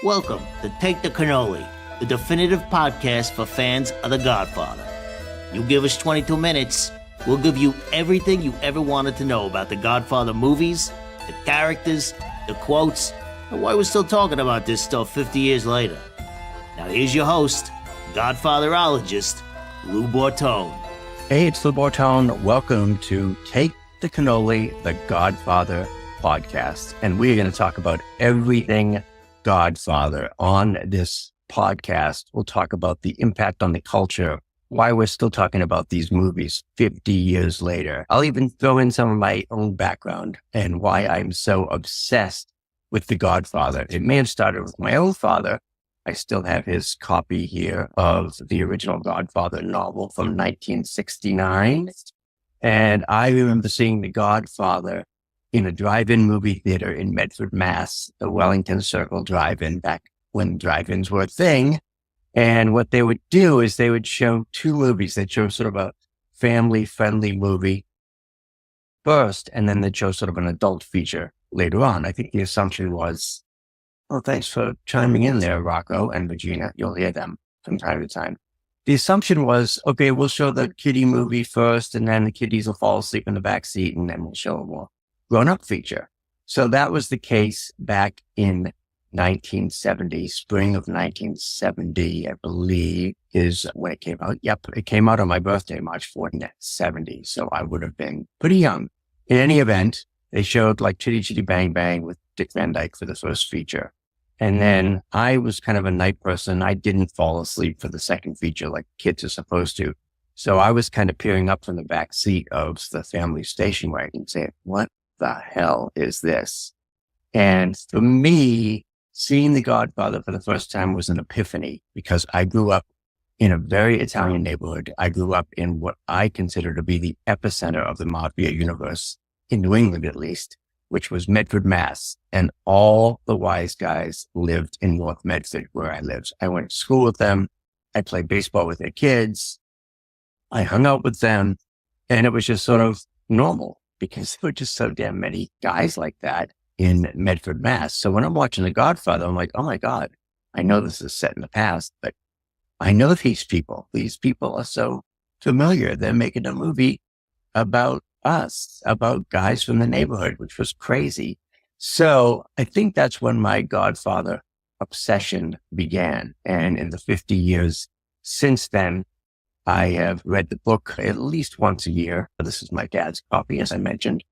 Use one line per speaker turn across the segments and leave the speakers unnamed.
Welcome to Take the Cannoli, the definitive podcast for fans of The Godfather. You give us 22 minutes, we'll give you everything you ever wanted to know about The Godfather movies, the characters, the quotes, and why we're still talking about this stuff 50 years later. Now here's your host, Godfatherologist, Lou Bortone.
Hey, it's Lou Bortone. Welcome to Take the Cannoli, the Godfather podcast. And we're going to talk about everything Godfather on this podcast. We'll talk about the impact on the culture, why we're still talking about these movies 50 years later. I'll even throw in some of my own background and why I'm so obsessed with The Godfather. It may have started with my own father. I still have his copy here of the original Godfather novel from 1969. And I remember seeing The Godfather in a drive-in movie theater in Medford, Mass, the Wellington Circle drive-in, back when drive-ins were a thing. And what they would do is they would show two movies. They'd show sort of a family-friendly movie first, and then they'd show sort of an adult feature later on. I think the assumption was, oh, thanks for chiming in there, Rocco and Regina. You'll hear them from time to time. The assumption was, okay, we'll show the kiddie movie first, and then the kiddies will fall asleep in the back seat, and then we'll show a more grown-up feature. So that was the case back in 1970, spring of 1970, I believe, is when it came out. Yep, it came out on my birthday, March 4th, 1970. So I would have been pretty young. In any event, they showed like Chitty Chitty Bang Bang with Dick Van Dyke for the first feature. And then I was kind of a night person. I didn't fall asleep for the second feature like kids are supposed to. So I was kind of peering up from the back seat of the family station wagon saying, what the hell is this? And for me, seeing The Godfather for the first time was an epiphany because I grew up in a very Italian neighborhood. I grew up in what I consider to be the epicenter of the Mafia universe, in New England at least, which was Medford, Mass. And all the wise guys lived in North Medford where I lived. I went to school with them. I played baseball with their kids. I hung out with them. And it was just sort of normal because there were just so damn many guys like that in Medford, Mass. So when I'm watching The Godfather, I'm like, oh my God, I know this is set in the past, but I know these people. These people are so familiar. They're making a movie about us, about guys from the neighborhood, which was crazy. So I think that's when my Godfather obsession began. And in the 50 years since then, I have read the book at least once a year. This is my dad's copy, as I mentioned.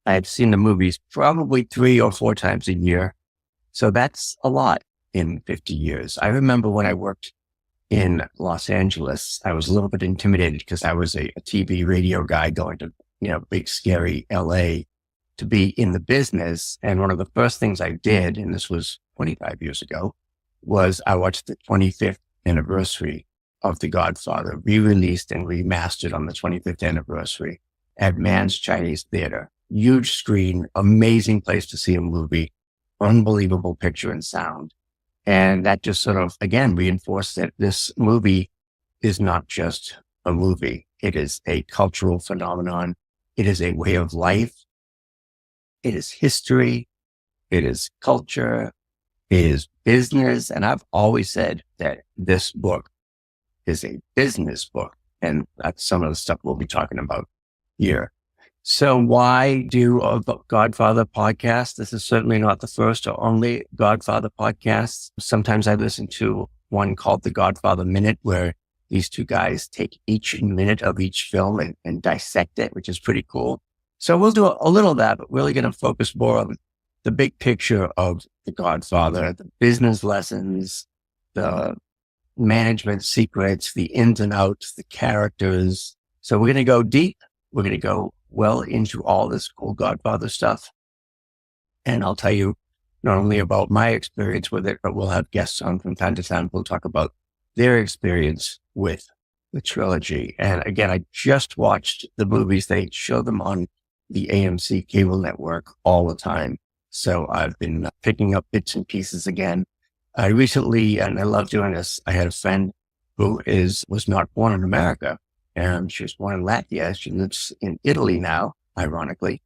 I have seen the movies probably 3 or 4 times a year. So that's a lot in 50 years. I remember when I worked in Los Angeles, I was a little bit intimidated because I was a TV radio guy going to, big scary LA to be in the business. And one of the first things I did, and this was 25 years ago, was I watched the 25th anniversary of The Godfather, re-released and remastered on the 25th anniversary at Mann's Chinese Theater. Huge screen, amazing place to see a movie, unbelievable picture and sound. And that just sort of, again, reinforced that this movie is not just a movie. It is a cultural phenomenon. It is a way of life. It is history. It is culture. It is business. And I've always said that this book is a business book. And that's some of the stuff we'll be talking about here. So why do a Godfather podcast? This is certainly not the first or only Godfather podcast. Sometimes I listen to one called The Godfather Minute, where these two guys take each minute of each film and dissect it, which is pretty cool. So we'll do a little of that, but really going to focus more on the big picture of The Godfather, the business lessons, the management secrets, the ins and outs, the characters. So we're going to go deep. We're going to go well into all this cool Godfather stuff. And I'll tell you not only about my experience with it, but we'll have guests on from time to time. We'll talk about their experience with the trilogy. And again, I just watched the movies. They show them on the AMC cable network all the time. So I've been picking up bits and pieces again. I recently, and I love doing this, I had a friend who was not born in America. And she was born in Latvia. She lives in Italy now, ironically.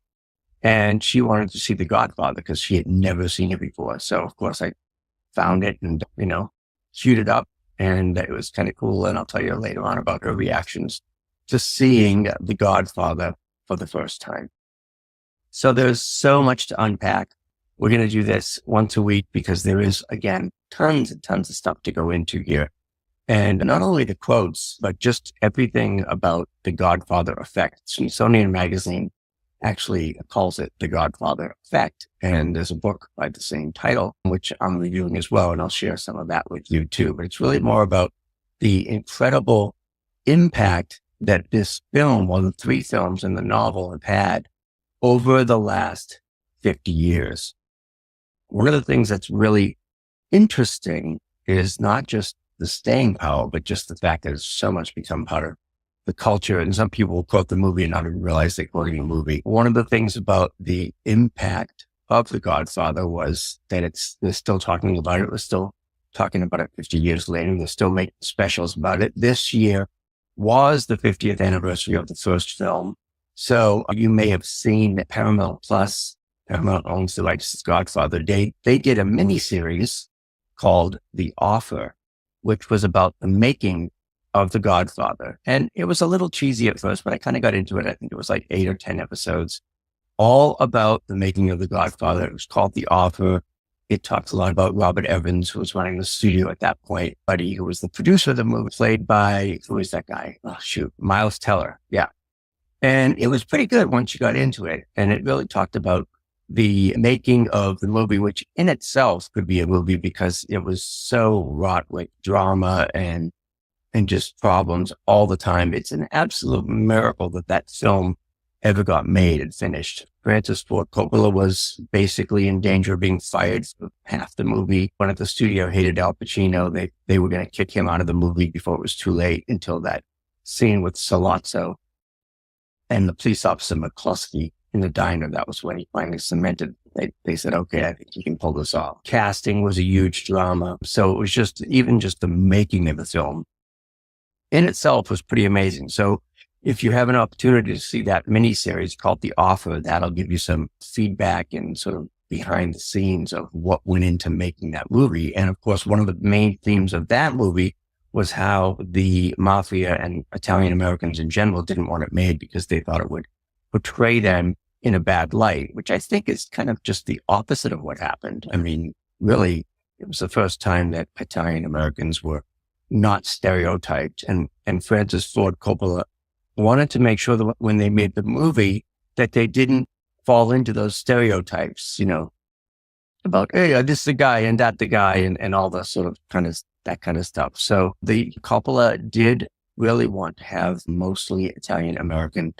And she wanted to see The Godfather because she had never seen it before. So, of course, I found it and, queued it up. And it was kind of cool. And I'll tell you later on about her reactions to seeing The Godfather for the first time. So there's so much to unpack. We're going to do this once a week because there is, again, tons and tons of stuff to go into here. And not only the quotes, but just everything about the Godfather effect. Smithsonian Magazine actually calls it the Godfather effect. And there's a book by the same title, which I'm reviewing as well. And I'll share some of that with you too. But it's really more about the incredible impact that this film, or the 3 films in the novel, have had over the last 50 years. One of the things that's really interesting is not just the staying power, but just the fact that it's so much become part of the culture. And some people will quote the movie and not even realize they're quoting a movie. One of the things about the impact of The Godfather was that they're still talking about it. We're still talking about it 50 years later. They're still making specials about it. This year was the 50th anniversary of the first film. So you may have seen that Paramount owns the rights to Godfather. They did a mini-series called The Offer, which was about the making of The Godfather. And it was a little cheesy at first, but I kind of got into it. I think it was like 8 or 10 episodes, all about the making of The Godfather. It was called The Offer. It talks a lot about Robert Evans, who was running the studio at that point, Buddy, who was the producer of the movie, played by, who is that guy? Oh, shoot, Miles Teller. Yeah. And it was pretty good once you got into it. And it really talked about the making of the movie, which in itself could be a movie because it was so wrought with drama and just problems all the time. It's an absolute miracle that film ever got made and finished. Francis Ford Coppola was basically in danger of being fired for half the movie. When at the studio hated Al Pacino, they were going to kick him out of the movie before it was too late, until that scene with Sollozzo and the police officer McCluskey in the diner. That was when he finally cemented. They said, okay, I think you can pull this off. Casting was a huge drama. So it was just the making of the film in itself was pretty amazing. So if you have an opportunity to see that miniseries called The Offer, that'll give you some feedback and sort of behind the scenes of what went into making that movie. And of course, one of the main themes of that movie was how the mafia and Italian Americans in general didn't want it made because they thought it would portray them in a bad light, which I think is kind of just the opposite of what happened. I mean, really, it was the first time that Italian Americans were not stereotyped. And Francis Ford Coppola wanted to make sure that when they made the movie, that they didn't fall into those stereotypes, about, hey, this is the guy and that the guy and all the sort of that kind of stuff. So the Coppola did really want to have mostly Italian American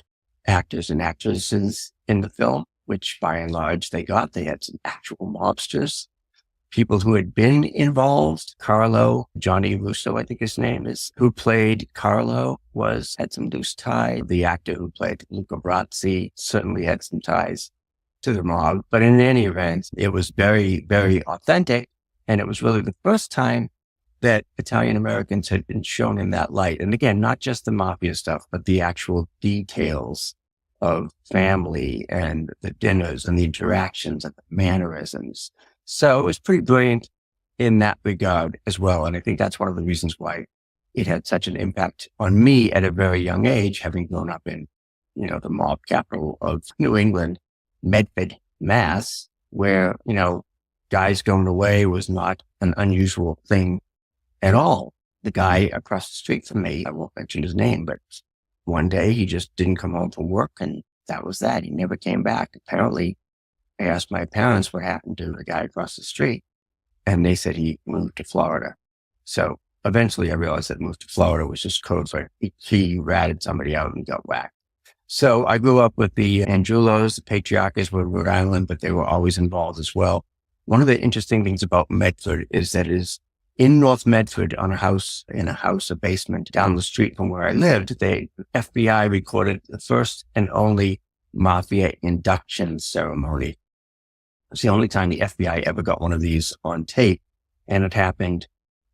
actors and actresses in the film, which by and large they got. They had some actual mobsters, people who had been involved. Carlo, Johnny Russo, I think his name is, who played Carlo, had some loose tie. The actor who played Luca Brasi certainly had some ties to the mob. But in any event, it was very, very authentic. And it was really the first time that Italian Americans had been shown in that light. And again, not just the mafia stuff, but the actual details of family and the dinners and the interactions and the mannerisms. So it was pretty brilliant in that regard as well. And I think that's one of the reasons why it had such an impact on me at a very young age, having grown up in, the mob capital of New England, Medford, Mass, where, guys going away was not an unusual thing at all. The guy across the street from me, I won't mention his name, but one day he just didn't come home from work, and that was that. He never came back. Apparently, I asked my parents what happened to the guy across the street, and they said he moved to Florida. So eventually I realized that moved to Florida was just code for he ratted somebody out and got whacked. So I grew up with the Angelos. The Patriarchs were Rhode Island, but they were always involved as well. One of the interesting things about Medford is that it is in North Medford in a basement down the street from where I lived. The FBI recorded the first and only mafia induction ceremony. It's the only time the FBI ever got one of these on tape, and it happened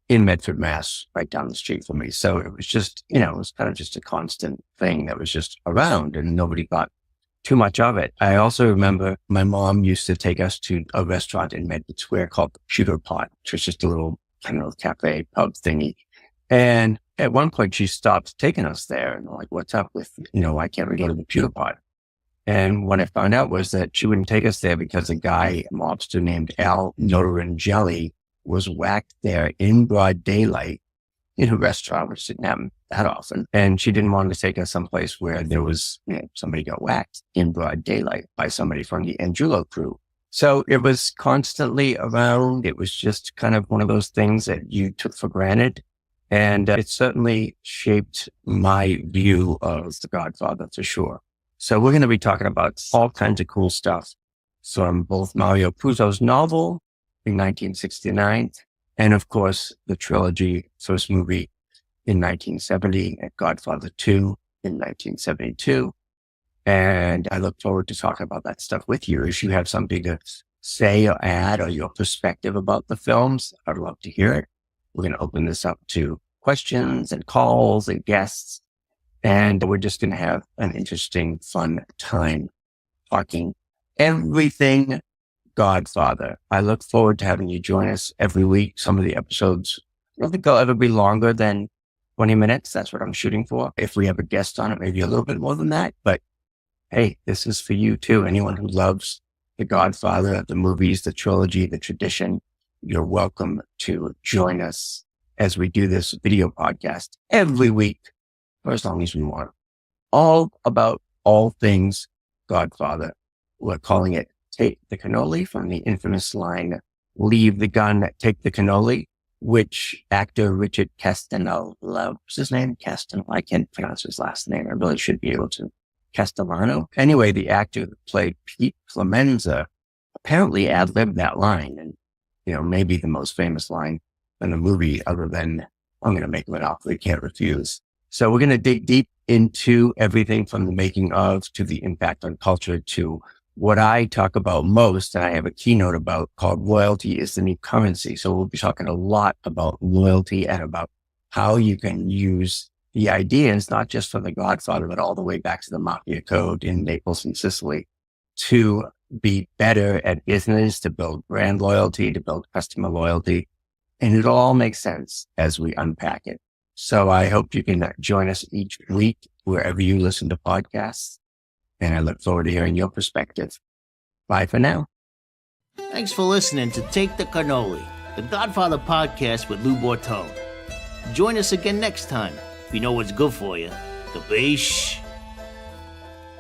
in Medford, Mass, right down the street from me. So it was just, it was kind of just a constant thing that was just around, and nobody got too much of it. I also remember my mom used to take us to a restaurant in Medford Square called the Pewter Pot, which was just a little kind of cafe pub thingy. And at one point she stopped taking us there, and I'm like, what's up with, why can't we go to the Pewter Pot? And what I found out was that she wouldn't take us there because a guy, a mobster named Al Notarangelli, was whacked there in broad daylight in a restaurant, which didn't happen that often. And she didn't want to take us someplace where there was, somebody got whacked in broad daylight by somebody from the Angulo crew. So it was constantly around. It was just kind of one of those things that you took for granted. And it certainly shaped my view of The Godfather for sure. So we're going to be talking about all kinds of cool stuff from both Mario Puzo's novel in 1969 and, of course, the trilogy, first movie in 1970 and Godfather 2 in 1972. And I look forward to talking about that stuff with you. If you have something to say or add or your perspective about the films, I'd love to hear it. We're going to open this up to questions and calls and guests. And we're just going to have an interesting, fun time talking everything Godfather. I look forward to having you join us every week. Some of the episodes, I don't think they'll ever be longer than 20 minutes. That's what I'm shooting for. If we have a guest on it, maybe a little bit more than that. But hey, this is for you too. Anyone who loves The Godfather, the movies, the trilogy, the tradition, you're welcome to join us as we do this video podcast every week for as long as we want. All about all things Godfather. We're calling it Take the Cannoli, from the infamous line, leave the gun, take the cannoli, which actor Richard Castellano, what's his name? Castellano. I can't pronounce his last name. I really should be able to. Castellano. Anyway, the actor that played Pete Clemenza apparently ad-libbed that line. And, maybe the most famous line in the movie, other than, I'm going to make it up, they can't refuse. So we're going to dig deep into everything from the making of to the impact on culture to what I talk about most, and I have a keynote about, called Loyalty is the New Currency. So we'll be talking a lot about loyalty and about how you can use the ideas, not just from The Godfather, but all the way back to the Mafia Code in Naples and Sicily, to be better at business, to build brand loyalty, to build customer loyalty. And it all makes sense as we unpack it. So I hope you can join us each week wherever you listen to podcasts. And I look forward to hearing your perspective. Bye for now.
Thanks for listening to Take the Cannoli, the Godfather podcast with Lou Bortone. Join us again next time if you know what's good for you. Capiche?